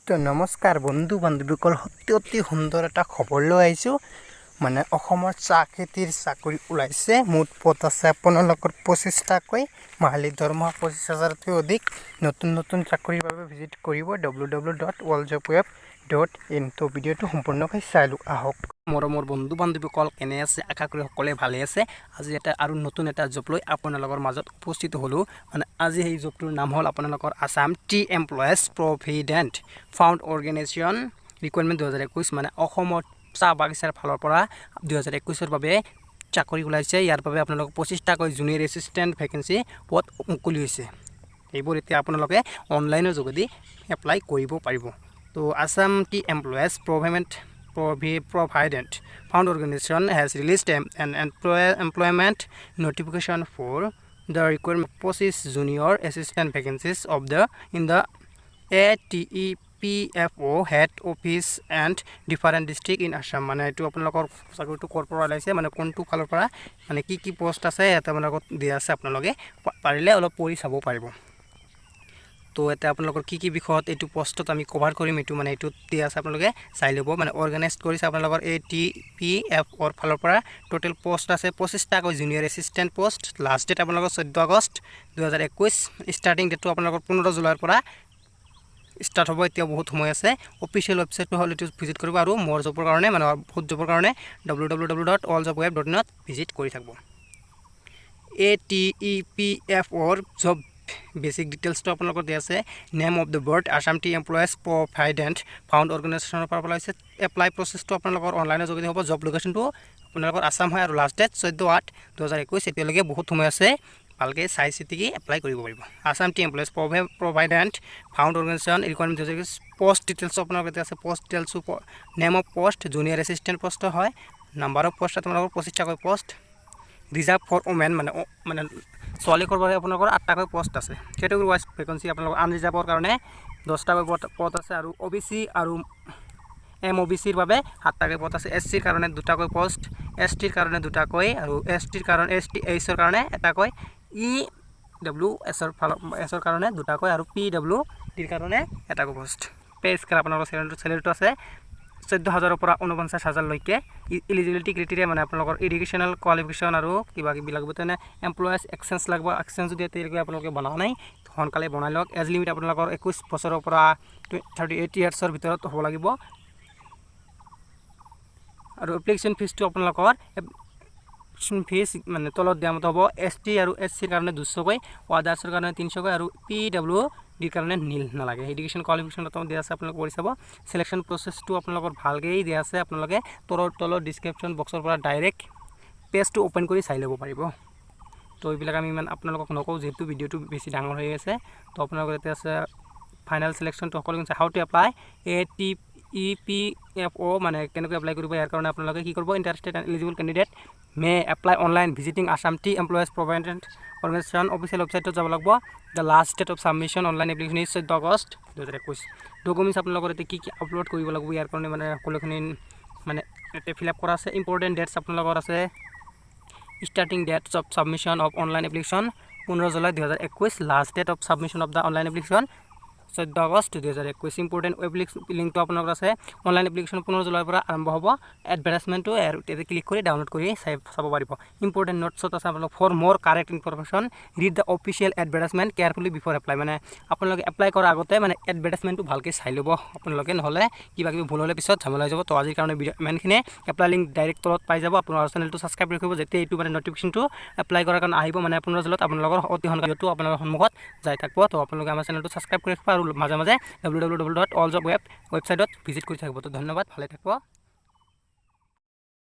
তো নমস্কাৰ বন্ধু বান্ধৱীসকল, অতি সুন্দৰ এটা খবৰ লৈ আহিছোঁ। মানে অসমৰ চাহ খেতিৰ চাকৰি ওলাইছে। মুঠ পদ আছে আপোনালোকৰ 25টাকৈ, মাহিলী দৰমহা 25,000তকৈ অধিক। নতুন চাকৰিৰ বাবে ভিজিট কৰিব www.walljobweb.in। তো ভিডিঅ'টো সম্পূৰ্ণকৈ চাই লওক, আহক। মোৰ বন্ধু বান্ধৱীসকল কেনে আছে? আশা কৰি সকলোৱে ভালে আছে। আজি আৰু নতুন এটা জব লৈ আপোনালোকৰ মাজত উপস্থিত হ'লোঁ। মানে আজি সেই জবটোৰ নাম হ'ল আপোনালোকৰ Assam tea employees provident fund organisation requirement 2021। মানে অসমত চাহ বাগিচাৰ ফালৰ পৰা 2021ৰ বাবে চাকৰি ওলাইছে। ইয়াৰ বাবে আপোনালোকক 25টাকৈ জুনিয়ৰ এছিষ্টেণ্ট ভেকেঞ্চি পদ মুকলি হৈছে। এইবোৰ এতিয়া আপোনালোকে অনলাইনৰ যোগেদি এপ্লাই কৰিব পাৰিব। তো Assam tea employees Provident Fund Organization has released an employment notification for the requirement 25 junior assistant vacancies in the ATEPFO head office and different district in Assam। মানে এইটো আপোনালোকৰ চাকৰিটো ক'ৰ পৰা ওলাইছে, মানে কোনটো ফালৰ পৰা, মানে কি পোষ্ট আছে ইয়াতে আপোনালোকক দিয়া আছে। আপোনালোকে পাৰিলে অলপ পঢ়ি চাব পাৰিব। তো এটা আপোনালোকৰ কি বিষয়ত এইটো পোষ্টত আমি কভাৰ কৰিম, এইটো মানে এইটোত দিয়া আছে, আপোনালোকে চাই ল'ব। মানে অৰ্গেনাইজ কৰিছে আপোনালোকৰ ATEPFOৰ ফালৰ পৰা। টোটেল পোষ্ট আছে 25টাকৈ junior assistant post. Last date আপোনালোকৰ 14 আগষ্ট 2021। ষ্টাৰ্টিং ডেটটো আপোনালোকৰ 15 জুলাইৰ পৰা ষ্টাৰ্ট হ'ব। এতিয়া বহুত সময় আছে। অফিচিয়েল ৱেবছাইটটো হ'ল এইটো ভিজিট কৰিব, আৰু মোৰ জবৰ কাৰণে মানে বহুত জবৰ কাৰণে www.walljobweb.in ভিজিট কৰি থাকিব। ATEPFOৰ জব বেসিক ডিটেইলছটো আপোনালোকৰ দিয়া আছে। Name of the board Assam tea employees provident fund অৰ্গেনাইজেশ্যনৰ পৰা ওলাইছে। এপ্লাই প্ৰচেছটো আপোনালোকৰ অনলাইনৰ যোগেদি হ'ব। জব লোকেশ্যনটো আপোনালোকৰ আছাম হয়, আৰু লাষ্ট ডেট 14/8/2021। এতিয়ালৈকে বহুত সময় আছে, ভালকৈ চাই চিতিকি এপ্লাই কৰিব পাৰিব। Assam tea employees provident fund organisation requirement 2021। Post details আপোনালোকৰ এতিয়া আছে। পোষ্ট ডিটেইলছো name of post junior assistant post হয়। নাম্বাৰ অফ পোষ্ট আপোনালোকৰ 25টাকৈ পোষ্ট। ৰিজাৰ্ভ ফৰ ওমেন, মানে ছোৱালীকৰ বাবে আপোনালোকৰ 8টাকৈ পোষ্ট আছে। কেটেগৰী ৱাইজ ভেকেঞ্চি আপোনালোকৰ আনৰিজাৰ্ভৰ কাৰণে 10টাকৈ পদ আছে, আৰু OBC আৰু MOBCৰ বাবে 7টাকৈ পদ আছে। SCৰ কাৰণে 2টাকৈ পোষ্ট, STৰ কাৰণে 2টাকৈ, আৰু STৰ কাৰণে এটাকৈ, EWSৰ কাৰণে 2টাকৈ, আৰু PWDৰ কাৰণে এটাকৈ পোষ্ট। পে স্কেল আপোনালোকৰ চেলেৰিটো আছে 14,000ৰ পৰা 49,000লৈকে। ইলিজিবিলিটি ক্ৰাইটেৰিয়া মানে আপোনালোকৰ এডুকেশ্যনেল কোৱালিফিকেশ্যন আৰু কিবা লাগিব। তেনে এমপ্লয়েজ এক্সচেঞ্জ লাগিব। এক্সচেঞ্জ যদি এতিয়ালৈকে আপোনালোকে বনাও নাই, সোনকালে বনাই লওক। এজ লিমিট আপোনালোকৰ 21 বছৰৰ পৰা 38 ইয়াৰ্ছৰ ভিতৰত হ'ব লাগিব। আৰু এপ্লিকেশ্যন ফিজটো আপোনালোকৰ ফিজ মানে তলত দিয়া মতে হ'ব। ST আৰু SCৰ কাৰণে 200কৈ, আদাৰ্ছৰ কাৰণে 300কৈ, আৰু PWDৰ কাৰণে নীল নালাগে। এডুকেশ্যন কোৱালিফিকেশ্যনটো দিয়া আছে, আপোনালোকে কৰি চাব। চিলেকশ্যন প্ৰচেছটো আপোনালোকৰ ভালকৈ দিয়া আছে। আপোনালোকে তলৰ ডিছক্ৰিপশ্যন বক্সৰ পৰা ডাইৰেক্ট পেজটো অ'পেন কৰি চাই ল'ব পাৰিব। তো এইবিলাক আমি ইমান আপোনালোকক নকওঁ, যিহেতু ভিডিঅ'টো বেছি ডাঙৰ হৈ আছে। তো আপোনালোকৰ এতিয়া আছে ফাইনেল চিলেকশ্যনটো সকলো হাউ টু এপ্লাই ATEPFO, মানে কেনেকৈ এপ্লাই কৰিব। ইয়াৰ কাৰণে আপোনালোকে কি কৰিব, interested and eligible candidate may apply online visiting Assam tea employees provident organisation official ৱেবছাইটত যাব লাগিব। The last date of submission online application is 14 August 2021। Documents আপোনালোকৰ এতিয়া কি আপলোড কৰিব লাগিব, ইয়াৰ কাৰণে মানে সকলোখিনি মানে এতিয়া ফিল আপ কৰা আছে। ইম্পৰ্টেণ্ট ডেটছ আপোনালোকৰ আছে। Starting dates of submission of online application 15 July 2021। Last date of submission of the online application 14 August 2021। Important web লিংকটো আপোনালোকৰ আছে। অনলাইন এপ্লিকেশ্যন 15 জুলাইৰ পৰা আৰম্ভ হ'ব। এডভাৰটাইজমেণ্টটো ইয়াতে ক্লিক কৰি ডাউনলোড কৰি চাব পাৰিব। ইম্পৰ্টেণ্ট নোটছত আছে আপোনালোক for more correct information read the official advertisement carefully before apply. মানে আপোনালোকে এপ্লাই কৰাৰ আগতে মানে এডভাৰটাইজমেণ্টটো ভালকৈ চাই ল'ব আপোনালোকে, নহ'লে কিবা ভুল হ'লে পিছত ঝামেলা হৈ যাব। তো আজিৰ কাৰণে ভিডিঅ' ইমানখিনিয়ে। এপ্লাই লিংক ডাইৰেক্ট তলত পাই যাব। আপোনাৰ চেনেলটো ছাবস্ক্ৰাইব ৰাখিব, যেতিয়া এইটো মানে নটিফিকেশ্যনটো এপ্লাই কৰাৰ কাৰণে আহিব, মানে 15 জুলাইত আপোনালোকৰ অতি সোনকালে আপোনালোকৰ সন্মুখত যাই থাকিব। তো আপোনালোকে আমাৰ চেনেলটো ছাবস্ক্ৰাইব কৰি ৰাখিব, আৰু মাজে মাজে www.walljobweb ৱেবছাইটত ভিজিট কৰি থাকিব। তো ধন্যবাদ, ভালে থাকিব।